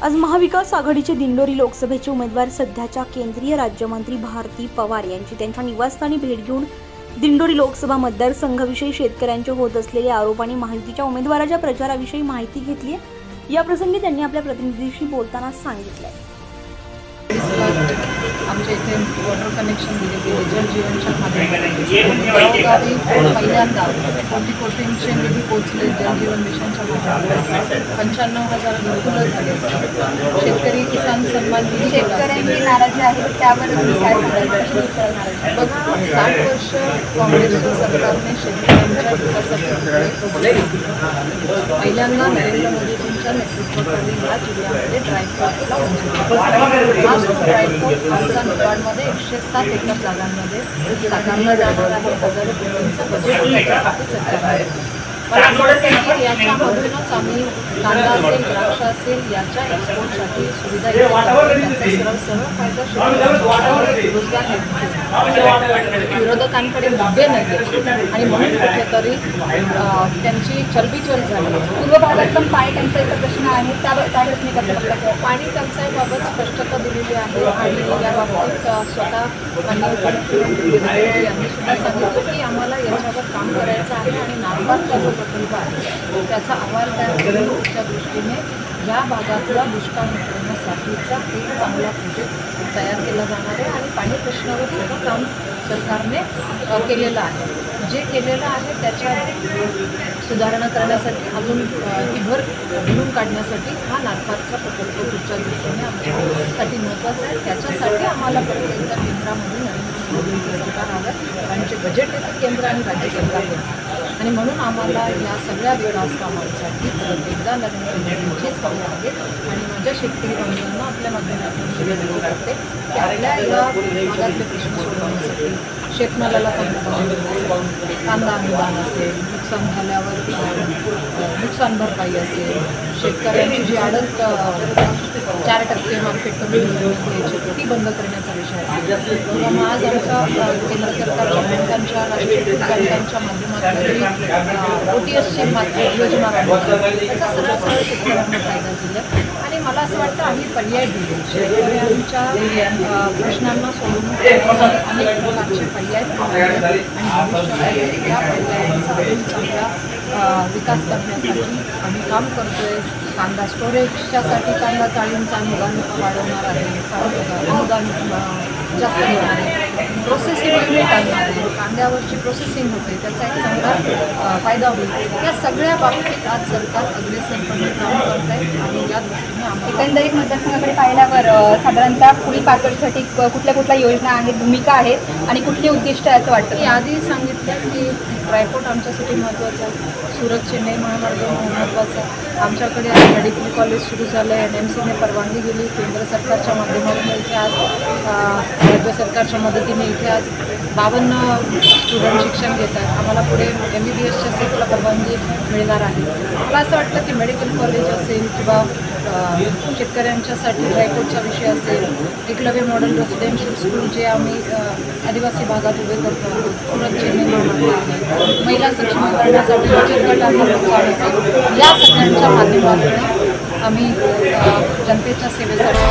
आज महाविकास आघाडीचे दिंडोरी लोकसभेचे उमेदवार सध्याच्या केंद्रीय राज्यमंत्री भारती पवार यांची त्यांच्या निवासस्थानी भेट घेऊन दिंडोरी लोकसभा मतदारसंघाविषयी शेतकऱ्यांचे होत असलेले आरोप आणि माहितीच्या उमेदवाराच्या प्रचाराविषयी माहिती घेतली। या प्रसंगी त्यांनी आपल्या प्रतिनिधीशी बोलताना सांगितले, आमच्या इथे वॉटर कनेक्शन दिले गेले जल जीवनच्या माध्यमातून गावोगावी पहिल्यांदा कोटींचे निधी पोहोचले। जल जीवन मिशनच्या माध्यमातून 95,000 घरकुलं झाले। शेतकरी किसान सन्मान निधी शेतकऱ्यांची नाराजी आहे त्यावर बघा 60 वर्ष काँग्रेसच्या सरकारने शेतकऱ्यांच्या विकासासाठी पहिल्यांदा नरेंद्र मोदींच्या नेतृत्वाखाली या जिल्ह्यामध्ये ड्रायपोर्टला मंजुरी ड्रायपोर्ट आमचा निफाडमध्ये 107 एकर जागांमध्ये साकारला जाणार आहे। हजारो कोटींचं बजेट त्याच्यासाठी सरकार आहे। मला असं वाटतं की याच्यामधूनच आम्ही कांदा असेल, द्राक्ष असेल याच्या एक्सपोर्टसाठी सुविधा त्याचा सर्व फायदा रोजगार विरोधकांकडे मुद्दे नाही आणि म्हणून कुठेतरी त्यांची चलबिचल झाली। पूर्व भागात पण पाणी टंचाईचा प्रश्न आहे, त्याबाबत मी कसं बघतो? पाणी टंचाईबाबत स्पष्टता दिलेली आहे आणि याबाबतीत स्वतः माननीय यांनी सुद्धा सांगितलं की आम्हाला याच्यावर काम करायचं आहे आणि नारबारचा जो प्रकल्प आहे त्याचा अहवाल तयार करण्याच्या दृष्टीने या भागातला दुष्काळ मिटवण्यासाठीचा एक चांगला प्रोजेक्ट तयार केला जाणार आहे आणि पाणी प्रश्नावर सुद्धा काम सरकारने केलेलं आहे। जे केलेलं आहे त्याच्या सुधारणा करण्यासाठी अजून ती भर भरून काढण्यासाठी हा नारपारचा प्रकल्प पुढच्या दृष्टीने आमच्यासाठी महत्त्वाचा आहे। त्याच्यासाठी आम्हाला परत एकदा केंद्रामध्ये नरेंद्र मोदींचं सरकार आलं आणि जे बजेट येतं केंद्र आणि राज्य सरकारने आणि म्हणून आम्हाला या सगळ्या विकास कामांसाठी परत एकदा नरेंद्र मोदींचीच कामे आहेत आणि माझ्या शेतकरी बांधवांना आपल्या माध्यमातून विनंती करते की आपल्या या भागातले प्रश्न सोडवण्यासाठी शेतमालाला कांदा अनुदान असेल, नुकसान झाल्यावर नुकसान भरपाई असेल, शेतकऱ्यांची जी आडत 4% मार्केट कमी द्यायची ती बंद करण्याचा विषय असेल किंवा मग आज आमच्या केंद्र सरकारच्या बँकांच्या राष्ट्रीयकृत बँकांच्या माध्यमातून OTSची योजना त्याचा सरळ शेतकऱ्यांना फायदा झाला आणि मला असं वाटतं आम्ही पर्याय दिले। शेतकऱ्यांच्या प्रश्नांना सोडून अनेक प्रकारचे पर्याय आणि भविष्यामध्ये या पर्यायांचा अजून चांगला विकास करण्यासाठी आम्ही काम करतोय। कांदा स्टोरेजच्यासाठी कांदा चाळींचा अनुदान वाढवणार आहे, अनुदान जास्त देणार आहे, प्रोसेसिंग युनिट आणणार आहे, कांद्यावरची प्रोसेसिंग होते त्याचा एक चांगला फायदा होईल। या सगळ्या बाबतीत आज सरकार अग्रेसरपणे काम करत आहे आणि या दृष्टीने आम्हाला एकंदरीत मतदारसंघाकडे पाहिल्यावर साधारणतः पुढील पातळीसाठी कुठल्या योजना आहेत, भूमिका आहेत आणि कुठली उद्दिष्ट आहे असं वाटतं? मी आधी सांगितलं की ड्रायपोर्ट आमच्यासाठी महत्त्वाचा आहे, सुरत चेन्नई महामार्ग महत्त्वाचा आहे। आमच्याकडे आज मेडिकल कॉलेज सुरू झालं आहे, NMCने परवानगी दिली। केंद्र सरकारच्या माध्यमातून इथे आज राज्य सरकारच्या मदतीने इथे आज 52 स्टुडंट शिक्षण घेत आहेत। आम्हाला पुढे MBBSच्या सीटला परवानगी मिळणार आहे। मला असं वाटतं की मेडिकल कॉलेज असेल किंवा शेतकऱ्यांच्यासाठी ड्रायपोर्टचा विषय असेल, एकलव्य मॉडेल रेसिडेन्शियल स्कूल जे आम्ही आदिवासी भागात उभे करतो, सुरत चेन्नई महामार्ग, महिला सक्षमीकरणासाठी बचत गटांना प्रोत्साहन असेल, या सगळ्यांच्या माध्यमातून आम्ही जनतेच्या सेवेसाठी